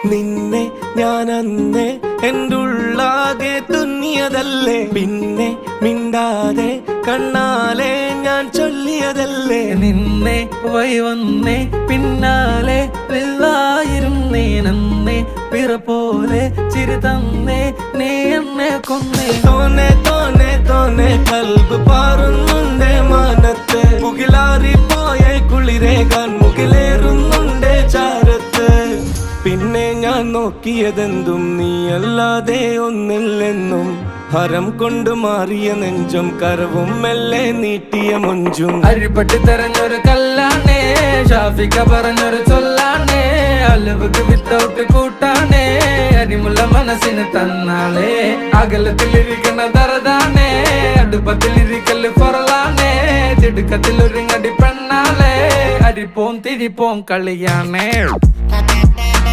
നിന്നെ ഞാൻ അന്നേ എൻ്റെ ഉള്ളാകെ തുന്നിയതല്ലേ, പിന്നെ മിണ്ടാതെ കണ്ണാലെ ഞാൻ ചൊല്ലിയതല്ലേ. നിന്നെ വന്നേ പിന്നാലെ വെള്ളായിരുന്നേ നന്നേ പിറ പോലെ ചിരി തന്നേ നീ എന്നെ കൊന്നേ. തോനെ തോനെ തോനെ കൽബ് പാറുന്നുണ്ട് മാനത്ത്, മുകിലാറിപ്പോയ കുളിരേകാൻ മുകിലേറുന്നുണ്ട് ചാരത്ത്. പിന്നെ ഞാൻ നോക്കിയതെന്തും നീയല്ലാതെ ഒന്നില്ലെന്നും, ഹരം കൊണ്ട് മാറിയ നെഞ്ചും കരവും മെല്ലെ നീട്ടിയ മൊഞ്ചും. അരിപ്പട്ടി തെരഞ്ഞൊരു കല്ലാണേ, ഷാഫിക്ക പറഞ്ഞൊരു ചൊല്ലാണേ, അലവുക്ക് വിത്തൗട്ട് കൂട്ടാണേ, അരിമുള്ള മനസ്സിന് തന്നാളേ. അകലത്തിലിരിക്കുന്ന ദറതാണേ, അടുപ്പത്തിലിരിക്കല് പൊറലാണേ, തിടുക്കത്തിലൊരുങ്ങടി പെണ്ണാളേ, അരിപ്പോം തിരിപ്പോം കളിയാണേ.